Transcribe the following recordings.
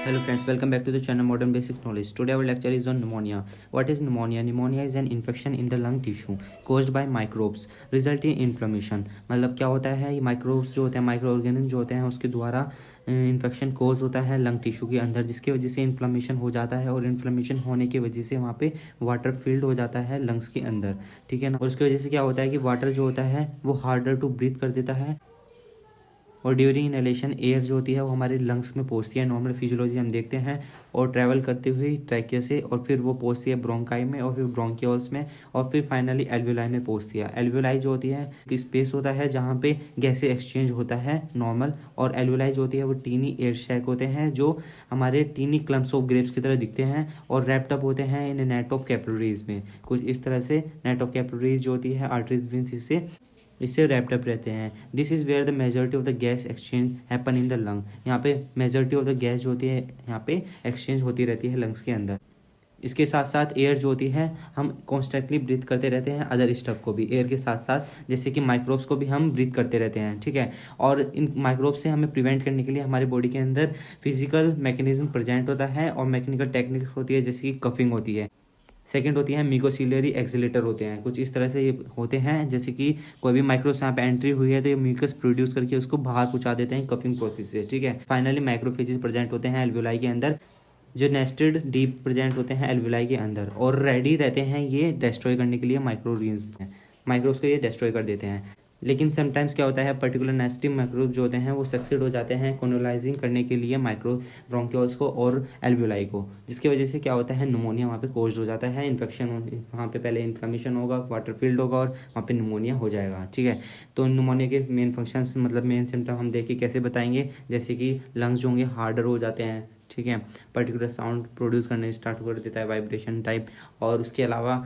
Hello friends, welcome back to the channel Modern Basic Knowledge. Today our lecture is on pneumonia. What is pneumonia? Pneumonia is an infection in the lung tissue caused by microbes resulting in inflammation. मतलब क्या होता है, ये microbes जो होते हैं, micro organism जो होते हैं, उसके द्वारा इन्फेक्शन कोज होता है लंग टिश्यू के अंदर, जिसकी वजह से इन्फ्लामेशन हो जाता है और इन्फ्लामेशन होने की वजह से वहाँ पे वाटर फील्ड हो जाता है लंग्स के अंदर, ठीक है ना। और उसकी वजह से क्या होता है कि वाटर जो होता है वो हार्डर टू ब्रीथ कर देता है और ड्यूरिंग इनहेलेशन एयर जो होती है वो हमारे लंग्स में पहुंचती है। नॉर्मल फिजियोलॉजी हम देखते हैं और ट्रैवल करते हुए ट्रैकिया से और फिर वो पहुंचती है ब्रोंकाई में और फिर ब्रोंकियोल्स में और फिर फाइनली एल्वियोलाई में पहुंचती है। एल्वियोलाई जो होती है स्पेस होता है जहाँ पे गैसें एक्सचेंज होता है नॉर्मल, और एल्वियोलाई जो होती है वो टीनी एयर शैक होते हैं जो हमारे टीनी क्लम्प्स ऑफ ग्रेप्स की तरह दिखते हैं और रैप्टअप होते हैं इन नेट ऑफ कैपिलरीज में। कुछ इस तरह से नेट ऑफ कैपिलरीज जो होती है आर्टरीज वेन्स से इससे रैप्ड अप रहते हैं। This is where the majority of the gas exchange happen in the lung. यहाँ पे मेजॉरिटी ऑफ द गैस जो होती है यहाँ पे एक्सचेंज होती रहती है लंग्स के अंदर। इसके साथ साथ एयर जो होती है हम कॉन्स्टेंटली ब्रीथ करते रहते हैं अदर स्टफ को भी एयर के साथ साथ, जैसे कि माइक्रोब्स को भी हम ब्रीथ करते रहते हैं, ठीक है। और इन माइक्रोब्स से हमें प्रिवेंट करने के लिए हमारे बॉडी के अंदर फिजिकल मैकेनिज्म प्रेजेंट होता है और मैकेनिकल टेक्निक्स होती है, जैसे कि कफिंग होती है। सेकेंड होती है म्यूकोसिलरी एक्सिलेटर होते हैं। कुछ इस तरह से ये होते हैं, जैसे कि कोई भी माइक्रोब्स यहाँ पे एंट्री हुई है तो ये म्यूकस प्रोड्यूस करके उसको बाहर पहुंचा देते हैं कफिंग प्रोसेस से, ठीक है। फाइनली माइक्रोफेजेस प्रेजेंट होते हैं एल्वियोलाई के अंदर जो नेस्टेड डीप प्रेजेंट होते हैं एल्वियोलाई के अंदर और रेडी रहते हैं ये डिस्ट्रॉय करने के लिए माइक्रोब्स को ये डिस्ट्रॉय कर देते हैं। लेकिन समटाइम्स क्या होता है, पर्टिकुलर नेस्टिव माइक्रोब जो होते हैं वो सक्सीड हो जाते हैं कोलोनाइजिंग करने के लिए माइक्रो ब्रोंकियोल्स को और एल्वियोलाई को, जिसकी वजह से क्या होता है निमोनिया वहाँ पे कोज हो जाता है। इन्फेक्शन वहाँ पे पहले इन्फ्लामेशन होगा, वाटर फील्ड होगा और वहाँ पे निमोनिया हो जाएगा, ठीक है। तो निमोनिया के मेन फंक्शंस मतलब मेन सिम्टम हम देख के कैसे बताएंगे, जैसे कि लंग्स जो होंगे हार्डर हो जाते हैं, ठीक है। पर्टिकुलर साउंड प्रोड्यूस करने स्टार्ट कर देता है वाइब्रेशन टाइप, और उसके अलावा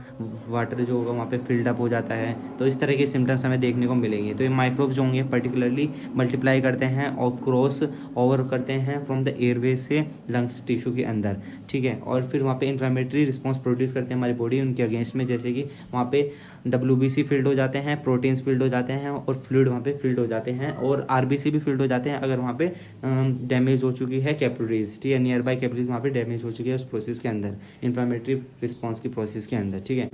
वाटर जो होगा वहाँ पे फिल्ड अप हो जाता है। तो इस तरह के सिम्टम्स हमें देखने को मिलेंगे। तो ये माइक्रोब्स जो होंगे पर्टिकुलरली मल्टीप्लाई करते हैं और क्रॉस ओवर करते हैं फ्रॉम द एयरवे से लंग्स टिश्यू के अंदर, ठीक है। और फिर वहाँ पे इन्फ्लामेटरी रिस्पॉन्स प्रोड्यूस करते हैं हमारी बॉडी उनके अगेंस्ट में, जैसे कि वहाँ पे WBC फील्ड हो जाते हैं, प्रोटीन्स फील्ड हो जाते हैं और फ्लूइड वहाँ पे फील्ड हो जाते हैं और RBC भी फील्ड हो जाते हैं अगर वहाँ पे डैमेज हो चुकी है कैपिलरीज, ठीक है। नियर बाय कैपिलरीज वहाँ पे डैमेज हो चुकी है उस प्रोसेस के अंदर, इन्फ्लामेटरी रिस्पॉन्स की प्रोसेस के अंदर, ठीक है।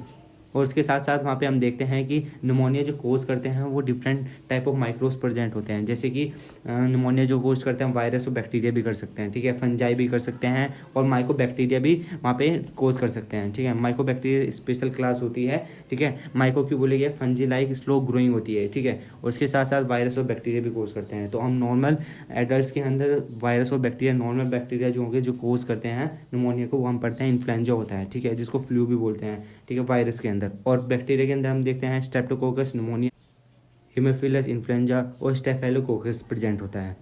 और उसके साथ साथ वहाँ पे हम देखते हैं कि निमोनिया जो कोज करते हैं वो different type of microbes present होते हैं, जैसे कि निमोनिया जो कोज करते हैं वायरस और बैक्टीरिया भी कर सकते हैं, ठीक है। फंजाई भी कर सकते हैं और माइको बैक्टीरिया भी वहाँ पे कोज कर सकते हैं, ठीक है। माइको बैक्टीरिया स्पेशल क्लास होती है, ठीक है। माइको क्यों बोले गए, फंजी लाइक स्लो ग्रोइंग होती है, ठीक है। और उसके साथ साथ वायरस और बैक्टीरिया भी कोज करते हैं। तो हम नॉर्मल एडल्ट के अंदर वायरस और बैक्टीरिया, नॉर्मल बैक्टीरिया जो होंगे जो कोज करते हैं निमोनिया को, वो हम पढ़ते हैं इन्फ्लुएंजा होता है, ठीक है, जिसको फ्लू भी बोलते हैं, ठीक है, वायरस के अंदर। और बैक्टीरिया के अंदर हम देखते हैं स्ट्रेप्टोकोकस निमोनिया, हीमोफिलस इन्फ्लुएंजा और स्टेफेलोकोकस प्रेजेंट होता है।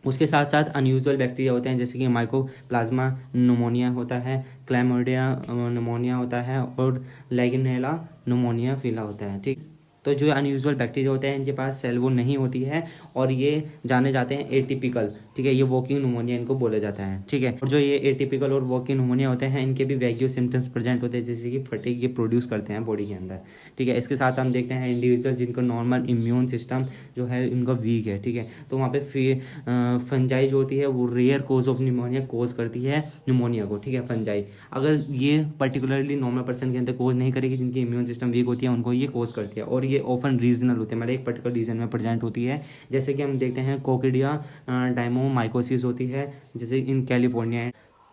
उसके साथ साथ अनयूजुअल बैक्टीरिया होते हैं, जैसे कि माइकोप्लाज्मा निमोनिया होता है, क्लैमोडिया निमोनिया होता है और लेगिनेला निमोनिया फिला होता है, ठीक। तो जो अनयूजुअल बैक्टीरिया होते हैं इनके पास सेल वॉल नहीं होती है और ये जाने जाते हैं एटिपिकल, ठीक है। ये वॉकिंग निमोनिया इनको बोला जाता है, ठीक है। और जो ये एटिपिकल और वॉकिंग निमोनिया होते हैं इनके भी वैग्यू सिम्टम्स प्रेजेंट होते हैं, जैसे कि फटीग ये प्रोड्यूस करते हैं बॉडी के अंदर, ठीक है। इसके साथ हम देखते हैं इंडिविजुअल जिनको नॉर्मल इम्यून सिस्टम जो है इनका वीक है, ठीक है। तो वहाँ पे फंजाई जो होती है वो रेयर कोज ऑफ निमोनिया कोज करती है निमोनिया को, ठीक है, फंजाई। अगर ये पर्टिकुलरली नॉर्मल पर्सन के अंदर कोज नहीं करेगी, जिनकी इम्यून सिस्टम वीक होती है उनको ये कोज करती है और ये ऑफन रीजनल होते हैं, मतलब एक पर्टिकुलर रीजन में प्रेजेंट होती है। जैसे कि हम देखते हैं कोकिडिया डायमोमाइकोसिस होती है, जैसे in California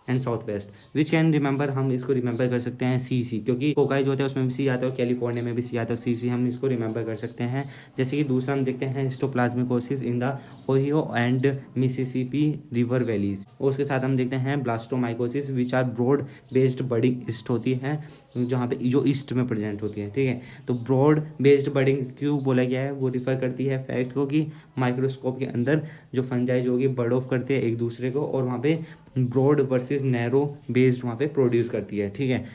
and south west, which can remember, हम इसको रिमेंबर कर सकते हैं CC, क्योंकि कोकाई जो होता है उसमें भी C आता है और कैलिफोर्निया में भी C आता है, CC हम इसको रिमेंबर कर सकते हैं। जैसे कि दूसरा हम देखते हैं histoplasmosis in the Ohio and Mississippi river valleys, और उसके साथ हम देखते हैं blastomycosis which are broad based budding yeast होती है, जहाँ पे जो ईस्ट में प्रेजेंट होती है, ठीक है। तो ब्रॉड बेस्ड बडिंग क्यों बोला गया है, वो रिफर करती है फैक्ट को कि माइक्रोस्कोप के अंदर जो फंजाई जो होगी बर्ड ऑफ करते हैं एक दूसरे को और वहाँ पे ब्रॉड वर्सेस नैरो बेस्ड वहाँ पे प्रोड्यूस करती है, ठीक है।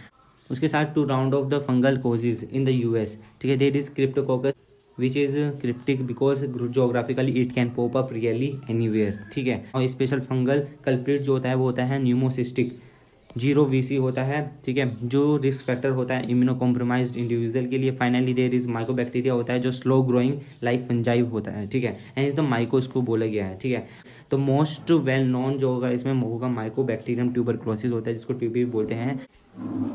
उसके साथ to round off the fungal causes in the US, ठीक है, there is cryptococcus which is cryptic because geographically it can pop up really anywhere, ठीक है। और स्पेशल फंगल कल्प्रिट जो होता है वो होता है न्यूमोसिस्टिक जीरो वीसी होता है, ठीक है, जो रिस्क फैक्टर होता है इम्यूनो कॉम्प्रोमाइज्ड इंडिविजुअल के लिए। फाइनली देयर इज माइकोबैक्टीरिया होता है जो स्लो ग्रोइंग लाइक फंजाई होता है, ठीक है, एंड इज द माइको इसको बोला गया है, ठीक है। तो मोस्ट वेल नोन जो होगा इसमें होगा माइकोबैक्टीरियम ट्यूबरक्लोसिस होता है, जिसको ट्यूबी बोलते हैं।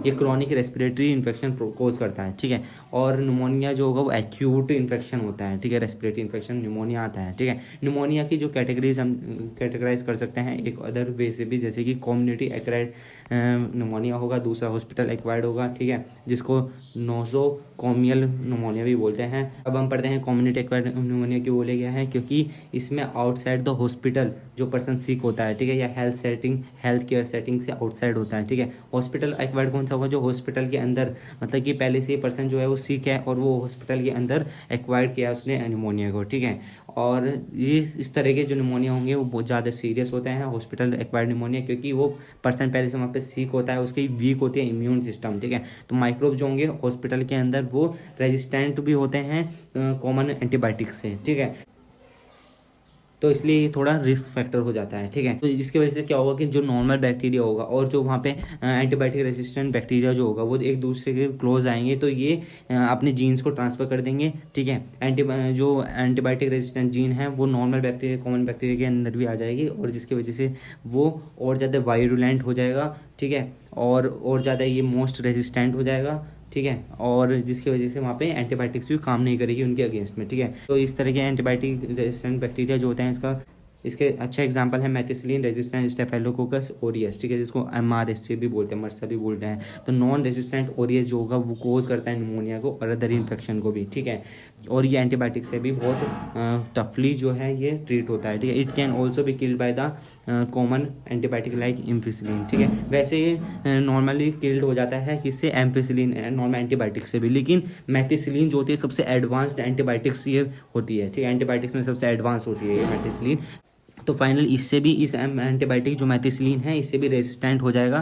ये क्रॉनिक रेस्पिरेटरी इन्फेक्शन कोज करता है, ठीक है। और निमोनिया जो होगा वो एक्यूट इन्फेक्शन होता है, ठीक है, रेस्पिरेटरी इन्फेक्शन निमोनिया आता है, ठीक है। निमोनिया की जो कैटेगरीज हम कैटेगराइज कर सकते हैं एक अदर वे से भी, जैसे कि कम्युनिटी एक्वायर्ड निमोनिया होगा, दूसरा हॉस्पिटल एक्वायर्ड होगा, ठीक है, जिसको नोसोकोमियल निमोनिया भी बोलते हैं। अब हम पढ़ते हैं कम्युनिटी एक्वायर्ड निमोनिया क्यों बोला गया है, क्योंकि इसमें आउटसाइड द हॉस्पिटल जो पर्सन सिक होता है, ठीक है, या हेल्थ केयर सेटिंग से आउटसाइड होता है, ठीक है। हॉस्पिटल एक्वायर्ड कौन सा होगा, जो हॉस्पिटल के अंदर, मतलब कि पहले से ही पर्सन जो है वो सिक है और वो हॉस्पिटल के अंदर एक्वायर्ड किया उसने निमोनिया को, ठीक है। और ये इस तरह के जो निमोनिया होंगे वो बहुत ज़्यादा सीरियस होते हैं, हॉस्पिटल एक्वायर्ड निमोनिया, क्योंकि वो पर्सन पहले से वहाँ पे सिक होता है, उसकी वीक होती है इम्यून सिस्टम, ठीक है। तो माइक्रोब जो होंगे हॉस्पिटल के अंदर वो रेजिस्टेंट भी होते हैं कॉमन एंटीबायोटिक से, ठीक है। तो इसलिए ये थोड़ा रिस्क फैक्टर हो जाता है, ठीक है। तो जिसकी वजह से क्या होगा कि जो नॉर्मल बैक्टीरिया होगा और जो वहाँ पे एंटीबायोटिक रेजिस्टेंट बैक्टीरिया जो होगा वो एक दूसरे के क्लोज आएंगे, तो ये अपने जीन्स को ट्रांसफर कर देंगे, ठीक है। जो एंटीबायोटिक रेजिस्टेंट जीन है वो नॉर्मल बैक्टीरिया कॉमन बैक्टीरिया के अंदर भी आ जाएगी, और जिसकी वजह से वो और ज़्यादा वायरुलेंट हो जाएगा, ठीक है, और ज़्यादा ये मोस्ट रेजिस्टेंट हो जाएगा, ठीक है। और जिसकी वजह से वहाँ पे एंटीबायोटिक्स भी काम नहीं करेगी उनके अगेंस्ट में, ठीक है। तो इस तरह के एंटीबायोटिक रेजिस्टेंट बैक्टीरिया जो होते हैं इसके अच्छा एग्जांपल है मेथिसिलिन रेजिस्टेंट स्टेफिलोकोकस ओरियस, ठीक है, जिसको MRSA भी बोलते हैं, मर्सा भी बोलते हैं। तो नॉन रेजिस्टेंट ओरियस जो होगा वो कोज करता है निमोनिया को और अदर इन्फेक्शन को भी, ठीक है। और ये एंटीबायोटिक से भी बहुत टफली जो है ये ट्रीट होता है, ठीक है। इट कैन ऑल्सो भी killed by the common antibiotic like ampicillin, ठीक है। वैसे ये नॉर्मली किल्ड हो जाता है किससे, एम्फिसिलिन नॉर्मल एंटीबायोटिक से भी, लेकिन मेथिसिलिन जो होती है सबसे एडवांस्ड एंटीबायोटिक्स ये होती है, ठीक है। एंटीबायोटिक्स में सबसे एडवांस होती है ये मेथिसिलिन। तो फाइनल इससे भी इस एंटीबायोटिक जो मेथिसिलिन है इससे भी रेजिस्टेंट हो जाएगा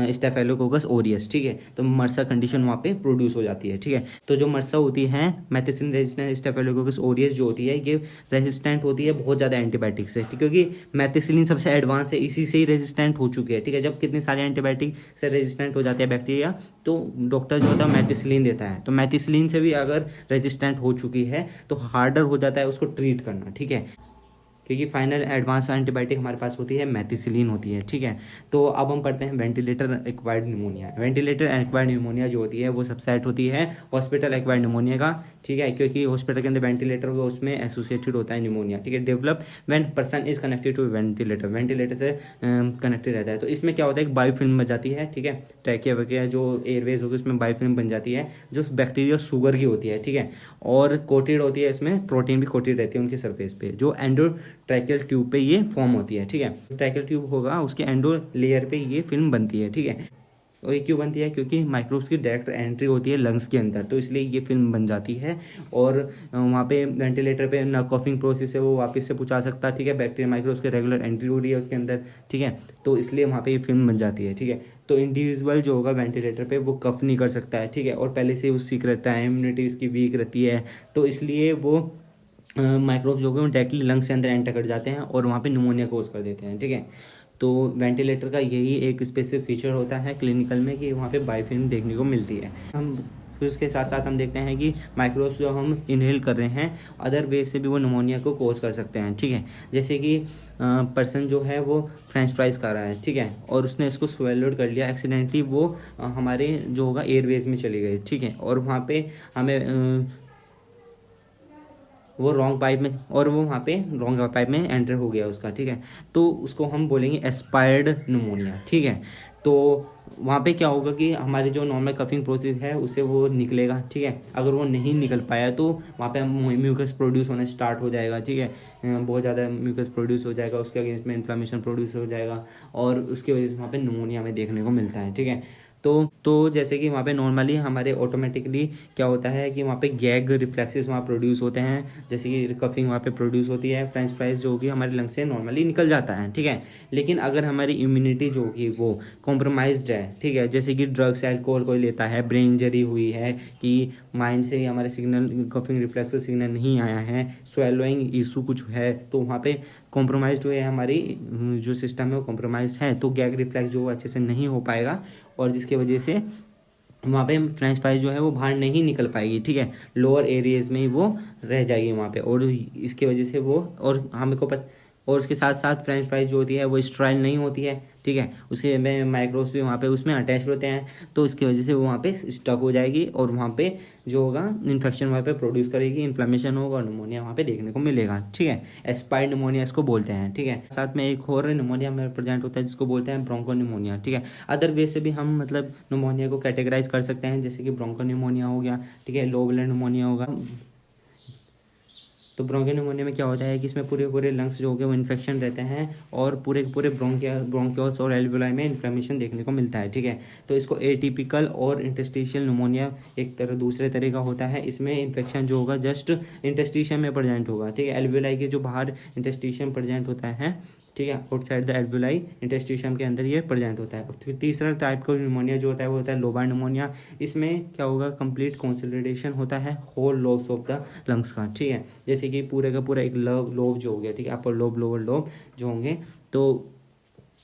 स्टेफिलोकोकस ओरियस, ठीक है। तो मर्सा कंडीशन वहाँ पे प्रोड्यूस हो जाती है, ठीक है। तो जो मर्सा होती है मेथिसिलिन रेजिस्टेंट स्टेफिलोकोकस ओरियस जो होती है ये रेजिस्टेंट होती है बहुत ज़्यादा एंटीबायोटिक से, क्योंकि मेथिसिलिन सबसे एडवांस है, इसी से ही रेजिस्टेंट हो चुकी है, ठीक है। जब कितने सारे एंटीबायोटिक से रेजिस्टेंट हो जाते हैं बैक्टीरिया तो डॉक्टर जो होता है मेथिसिलिन देता है। तो मेथिसिलिन से भी अगर रेजिस्टेंट हो चुकी है तो हार्डर हो जाता है उसको ट्रीट करना, ठीक है, क्योंकि फाइनल एडवांस एंटीबायोटिक हमारे पास होती है मेथिसिलिन होती है, ठीक है। तो अब हम पढ़ते हैं ventilator acquired pneumonia. Ventilator acquired pneumonia जो होती है वो सबसेट होती है हॉस्पिटल एक्वायर्ड निमोनिया का, ठीक है, क्योंकि हॉस्पिटल के अंदर वेंटिलेटर होगा उसमें एसोसिएटेड होता है निमोनिया, ठीक है। Develop when person is connected to ventilator से कनेक्टेड रहता है। तो इसमें क्या होता है, एक बायोफिल्म बन जाती है, ठीक है, ट्रैकिया वगैरह जो एयरवेज होगी उसमें बायोफिल्म बन जाती है जो बैक्टीरिया शुगर की होती है, ठीक है, और कोटेड होती है, इसमें प्रोटीन भी कोटेड रहती है उनकी सरफेस पे, जो ट्रैकियल ट्यूब पे ये फॉर्म होती है, ठीक है। ट्रैकियल ट्यूब होगा उसके एंडो लेयर पे ये फिल्म बनती है, ठीक है। और ये क्यों बनती है, क्योंकि माइक्रोब्स की डायरेक्ट एंट्री होती है लंग्स के अंदर, तो इसलिए ये फिल्म बन जाती है। और वहाँ पे वेंटिलेटर पे ना कॉफिंग प्रोसेस है वो वापस से पहुँचा सकता है, ठीक है, बैक्टीरिया माइक्रोब्स की रेगुलर एंट्री हो रही है उसके अंदर, ठीक है, तो इसलिए वहाँ पे ये फिल्म बन जाती है, ठीक है। तो इंडिविजुअल जो होगा वेंटिलेटर पे वो कफ नहीं कर सकता है, ठीक है, और पहले से वो सीख रहता है, इम्यूनिटी उसकी वीक रहती है, तो इसलिए वो माइक्रोब्स जो है डायरेक्टली लंग्स के अंदर एंटर कर जाते हैं और वहाँ पे निमोनिया कोज कर देते हैं, ठीक है। तो वेंटिलेटर का यही एक स्पेसिफिक फीचर होता है क्लिनिकल में कि वहाँ पे बायोफिल्म देखने को मिलती है। हम फिर उसके साथ साथ हम देखते हैं कि माइक्रोब्स जो हम इनहेल कर रहे हैं अदर वे से भी वो निमोनिया को कोज कर सकते हैं, ठीक है। जैसे कि पर्सन जो है वो फ्रेंच फ्राइज खा रहा है, ठीक है, और उसने इसको स्वेलोड कर लिया एक्सीडेंटली, वो हमारे जो होगा एयरवेज में चली गई, ठीक है, और वहाँ पे हमें वो रॉन्ग पाइप में और वो वहाँ पे रॉन्ग पाइप में एंटर हो गया उसका, ठीक है, तो उसको हम बोलेंगे एस्पायर्ड निमोनिया, ठीक है। तो वहाँ पे क्या होगा कि हमारी जो नॉर्मल कफिंग प्रोसेस है उससे वो निकलेगा, ठीक है। अगर वो नहीं निकल पाया तो वहाँ पे म्यूकस प्रोड्यूस होना स्टार्ट हो जाएगा, ठीक है, बहुत ज़्यादा म्यूकस प्रोड्यूस हो जाएगा, उसके अगेंस्ट में इन्फ्लामेशन प्रोड्यूस हो जाएगा और उसकी वजह से वहाँ पे निमोनिया हमें देखने को मिलता है, ठीक है। तो जैसे कि वहाँ पे नॉर्मली हमारे ऑटोमेटिकली क्या होता है कि वहाँ पे गैग रिफ्लेक्सेस वहाँ प्रोड्यूस होते हैं, जैसे कि कफिंग वहाँ पे प्रोड्यूस होती है, फ्रेंच फ्राइज जो होगी हमारे लंग से नॉर्मली निकल जाता है, ठीक है। लेकिन अगर हमारी इम्यूनिटी जो होगी वो कॉम्प्रोमाइज्ड है, ठीक है, जैसे कि ड्रग्स एल्कोहल कोई लेता है, ब्रेन इंजरी हुई है कि माइंड से हमारे सिग्नल कफिंग रिफ्लेक्स का सिग्नल नहीं आया है, स्वेलोइंग इशू कुछ है, तो वहाँ पे कॉम्प्रोमाइज़ जो है हमारी जो सिस्टम है वो कॉम्प्रोमाइज़ है, तो गैग रिफ्लेक्स जो अच्छे से नहीं हो पाएगा और जिसकी वजह से वहाँ पे फ्रेंच फ्राइज जो है वो बाहर नहीं निकल पाएगी, ठीक है, लोअर एरियाज में ही वो रह जाएगी वहाँ पे, और इसके वजह से वो और हमें को और उसके साथ साथ फ्रेंच फ्राइज जो होती है वो स्ट्राइल नहीं होती है, ठीक है, उसे में माइक्रोब्स भी वहाँ पे उसमें अटैच होते हैं, तो इसकी वजह से वो वहाँ पे स्टक हो जाएगी और वहाँ पे जो होगा इन्फेक्शन वहाँ पे प्रोड्यूस करेगी, इन्फ्लेमेशन होगा और निमोनिया वहाँ पे देखने को मिलेगा, ठीक है, एस्पायर्ड निमोनिया इसको बोलते हैं, ठीक है। साथ में एक और निमोनिया में प्रेजेंट होता है जिसको बोलते हैं ब्रोंको निमोनिया, ठीक है। अदर वे से भी हम मतलब निमोनिया को कैटेगराइज कर सकते हैं, जैसे कि ब्रोंको निमोनिया हो गया, ठीक है, लो ब्लड निमोनिया होगा। तो ब्रोंकोनिमोनिया में क्या होता है कि इसमें पूरे पूरे लंग्स जो हो गए वो इन्फेक्शन रहते हैं और पूरे पूरे ब्रोंकियोल्स और एल्वियोलाई में इन्फ्लेमेशन देखने को मिलता है, ठीक है। तो इसको एटिपिकल और इंटरस्टिशियल निमोनिया एक तरह दूसरे तरह का होता है, इसमें इन्फेक्शन जो होगा जस्ट इंटरस्टिशियम में प्रेजेंट होगा, ठीक है, एल्वियोलाई के जो बाहर इंटरस्टिशियम प्रेजेंट होता है, ठीक है, आउटसाइड द एल्वियोलाई इंटरस्टिशियम के अंदर ये प्रेजेंट होता है। और फिर तीसरा टाइप का निमोनिया जो होता है वो होता है लोबार निमोनिया, इसमें क्या होगा कंप्लीट कंसोलिडेशन होता है whole lobes of the lungs का, ठीक है, जैसे कि पूरे का पूरा एक लोब जो हो गया, ठीक है, अपर लोब लोअर लोब जो होंगे, तो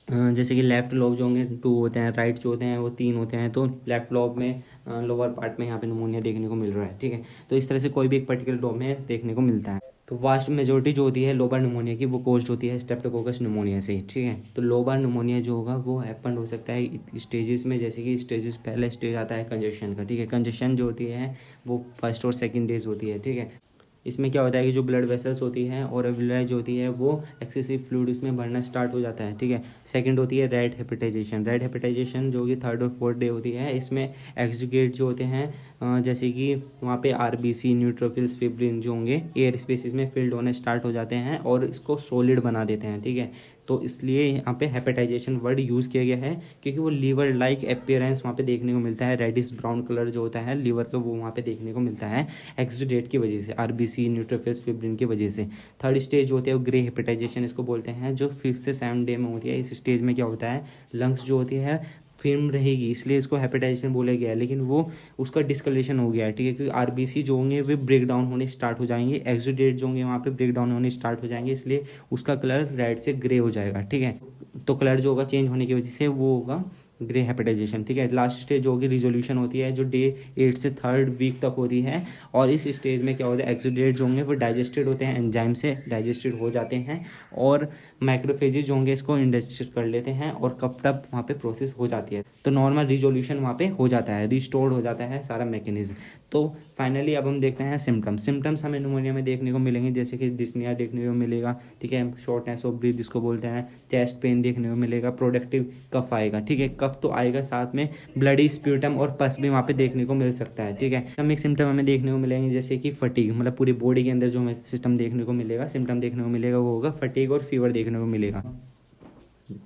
जैसे कि लेफ्ट लोब जो होंगे 2 होते हैं, राइट जो होते हैं वो 3 होते हैं, तो लेफ्ट लोब में लोअर पार्ट में यहाँ पे निमोनिया देखने को मिल रहा है, ठीक है। तो इस तरह से कोई भी एक पर्टिकुलर लोब में देखने को मिलता है। तो वास्ट मेजोरिटी जो होती है लोबार निमोनिया की वो कोज्ड होती है स्ट्रेप्टोकोकस निमोनिया से, ठीक है। तो लोबार निमोनिया जो होगा वो हैपन हो सकता है स्टेजेस में, जैसे कि स्टेजेस पहला स्टेज आता है कंजेशन का, ठीक है, कंजेशन जो होती है वो फर्स्ट और सेकंड डेज होती है, ठीक है। इसमें क्या होता है कि जो ब्लड वेसल्स होती हैं और एल्वियोलाई जो होती है वो एक्सेसिव फ्लूइड उसमें भरना स्टार्ट हो जाता है, ठीक है। सेकंड होती है रेड हेपेटाइजेशन, रेड हेपेटाइजेशन जो कि 3rd और 4th डे होती है, इसमें एक्सुगेट जो होते हैं जैसे कि वहाँ पे आरबीसी न्यूट्रोफिल्स फिब्रिन जो होंगे एयर स्पेसिस में फिल्ड होने स्टार्ट हो जाते हैं और इसको सॉलिड बना देते हैं, ठीक है। तो इसलिए यहाँ पे हेपेटाइजेशन वर्ड यूज़ किया गया है क्योंकि वो लीवर लाइक अपीयरेंस वहाँ पे देखने को मिलता है, रेडिश ब्राउन कलर जो होता है लीवर का वो वहाँ पे देखने को मिलता है एक्सुडेट की वजह से, आरबीसी न्यूट्रोफिल्स फिब्रिन की वजह से। 3rd स्टेज जो होती है वो ग्रे हेपेटाइजेशन इसको बोलते हैं, जो 5th से 7th डे में होती है। इस स्टेज में क्या होता है लंग्स जो होती है फिल्म रहेगी, इसलिए इसको हेपेटाइजेशन बोला गया है, लेकिन वो उसका डिस्कलेशन हो गया है, ठीक है, क्योंकि आरबीसी जो होंगे वे ब्रेक डाउन होने स्टार्ट हो जाएंगे, एक्सुडेट जो होंगे वहाँ पे ब्रेक डाउन होने स्टार्ट हो जाएंगे, इसलिए उसका कलर रेड से ग्रे हो जाएगा, ठीक है। तो कलर जो होगा चेंज होने की वजह से वो होगा ग्रे हेपेटाइजेशन, ठीक है। लास्ट स्टेज जो होगी रिजोल्यूशन होती है जो डे 8 से 3rd वीक तक होती है, और इस स्टेज में क्या होता है एक्सुडेट जो होंगे वो डाइजेस्टेड होते हैं, एंजाइम से डाइजेस्टेड हो जाते हैं और माइक्रोफेजेस जो होंगे इसको इंडाइजेस्ट कर लेते हैं और कप्ड अप वहाँ पे प्रोसेस हो जाती है, तो नॉर्मल रिजोल्यूशन वहाँ पे हो जाता है, रिस्टोर्ड हो जाता है सारा मैकेनिज्म। तो फाइनली अब हम देखते हैं सिम्टम्स हमें निमोनिया में देखने को मिलेंगे, जैसे कि डिस्निया देखने को मिलेगा, ठीक है, शॉर्टनेस ऑफ ब्रीथ जिसको बोलते हैं, चेस्ट पेन देखने को मिलेगा, प्रोडक्टिव कफ आएगा, ठीक है, कफ तो आएगा, साथ में ब्लडी स्प्यूटम और पस भी वहाँ पे देखने को मिल सकता है, ठीक है। हम एक सिम्टम हमें देखने को मिलेंगे जैसे कि फटीग, मतलब पूरी बॉडी के अंदर जो हमें सिस्टम देखने को मिलेगा सिम्टम देखने को मिलेगा वो होगा फटीग और फीवर देखने को मिलेगा।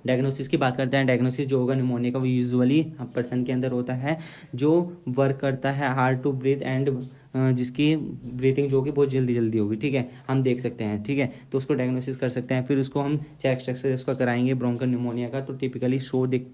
डायग्नोसिस की बात करते हैं, डायग्नोसिस जो होगा निमोनिया का वो यूजुअली पर्सन के अंदर होता है जो वर्क करता है हार्ड टू ब्रीथ एंड जिसकी ब्रीथिंग जो होगी बहुत जल्दी जल्दी होगी, ठीक है, हम देख सकते हैं, ठीक है, तो उसको डायग्नोसिस कर सकते हैं। फिर उसको हम चेस्ट एक्सरे उसका कराएंगे ब्रोंकल निमोनिया का, तो टिपिकली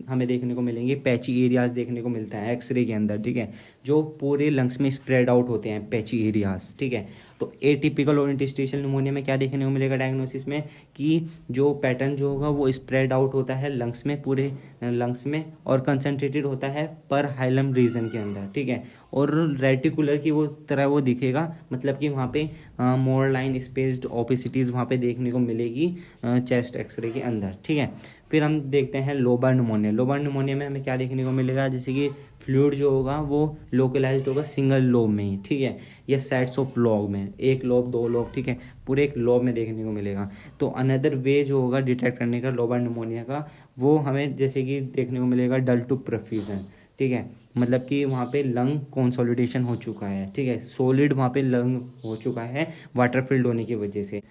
हमें देखने को मिलेंगे पैची एरियाज देखने को मिलता है एक्सरे के अंदर, ठीक है, जो पूरे लंग्स में स्प्रेड आउट होते हैं पैची एरियाज, ठीक है। तो एटिपिकल और इंटरस्टिशियल निमोनिया में क्या देखने को मिलेगा डायग्नोसिस में कि जो पैटर्न जो होगा वो स्प्रेड आउट होता है लंग्स में, पूरे लंग्स में, और कंसंट्रेटेड होता है पर हाइलम रीजन के अंदर, ठीक है, और रेटिकुलर की वो तरह वो दिखेगा, मतलब कि वहाँ पे मोर लाइन स्पेस्ड ओपेसिटीज़ वहाँ पे देखने को मिलेगी चेस्ट एक्सरे के अंदर, ठीक है। फिर हम देखते हैं लोबार निमोनिया। लोबार निमोनिया में हमें क्या देखने को मिलेगा, जैसे कि फ्लूइड जो होगा वो लोकलाइज्ड होगा सिंगल लोब में ही, ठीक है, या सेट्स ऑफ लोब में, एक लोब 2 लोब, ठीक है, पूरे एक लोब में देखने को मिलेगा। तो अनदर वे जो होगा डिटेक्ट करने का लोबार निमोनिया का वो हमें जैसे कि देखने को मिलेगा डल टू परफ्यूजन, ठीक है, मतलब कि वहाँ पे लंग कंसोलिडेशन हो चुका है, ठीक है, सॉलिड वहाँ पे लंग हो चुका है वाटर फिल्ड होने की वजह से।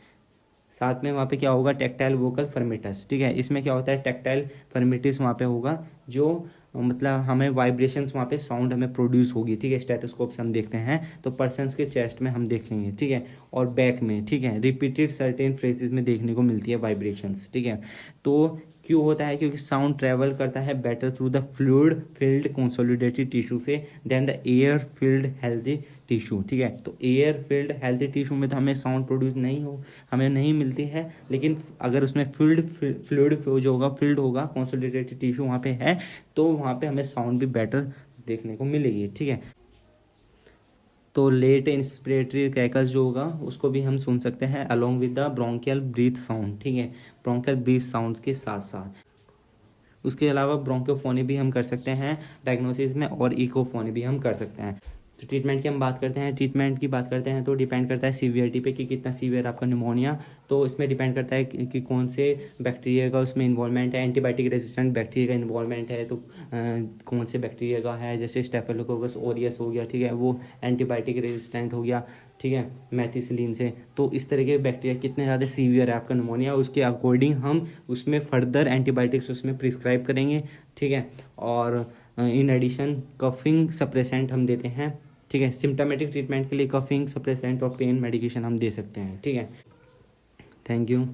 साथ में वहाँ पे क्या होगा टेक्टाइल वोकल फर्मिटस, ठीक है, इसमें क्या होता है टेक्टाइल फर्मिटिस वहाँ पे होगा जो मतलब हमें वाइब्रेशंस वहाँ पे साउंड हमें प्रोड्यूस होगी, ठीक है, स्टेथोस्कोप से हम देखते हैं तो पर्सन्स के चेस्ट में हम देखेंगे, ठीक है, और बैक में, ठीक है, रिपीटेड सर्टेन फ्रेजेस में देखने को मिलती है वाइब्रेशंस, ठीक है। तो क्यों होता है, क्योंकि साउंड ट्रेवल करता है better through the fluid filled consolidated tissue से then the air filled healthy tissue, ठीक है। तो एयर फिल्ड हेल्थी टिश्यू में तो हमें साउंड प्रोड्यूस हमें नहीं मिलती है, लेकिन अगर उसमें फ्लूइड जो होगा, फिल्ड होगा, कंसोलिडेटेड टिश्यू वहाँ पे है, तो वहाँ पे हमें साउंड भी बेटर देखने को मिलेगी, ठीक है। तो लेट इंस्पिरेटरी क्रैकर्स जो होगा उसको भी हम सुन सकते हैं along with the bronchial breath sound, ठीक है, ब्रोंकियल ब्रीथ साउंड के साथ साथ। उसके अलावा ब्रोंकोफोनी भी हम कर सकते हैं डायग्नोसिस में, और इकोफोनी भी हम कर सकते हैं। तो ट्रीटमेंट की हम बात करते हैं, ट्रीटमेंट की बात करते हैं तो डिपेंड करता है सीवियरिटी पे कि कितना सीवियर आपका निमोनिया। तो इसमें डिपेंड करता है कि कौन से बैक्टीरिया का उसमें इन्वॉल्वमेंट है, एंटीबायोटिक रेजिस्टेंट बैक्टीरिया का इन्वॉल्वमेंट है तो कौन से बैक्टीरिया का है, जैसे स्टेफिलोकोकस ऑरियस हो गया, ठीक है, वो एंटीबायोटिक रेजिस्टेंट हो गया, ठीक है, मेथिसिलिन से। तो इस तरह के बैक्टीरिया कितने ज़्यादा सीवियर है आपका निमोनिया, उसके अकॉर्डिंग हम उसमें फर्दर एंटीबायोटिक्स उसमें प्रिस्क्राइब करेंगे, ठीक है। और इन एडिशन कफिंग सप्रेसेंट हम देते हैं, ठीक है। सिम्टोमेटिक ट्रीटमेंट के लिए कफिंग सप्रेसेंट और पेन मेडिकेशन हम दे सकते हैं, ठीक है। Thank you.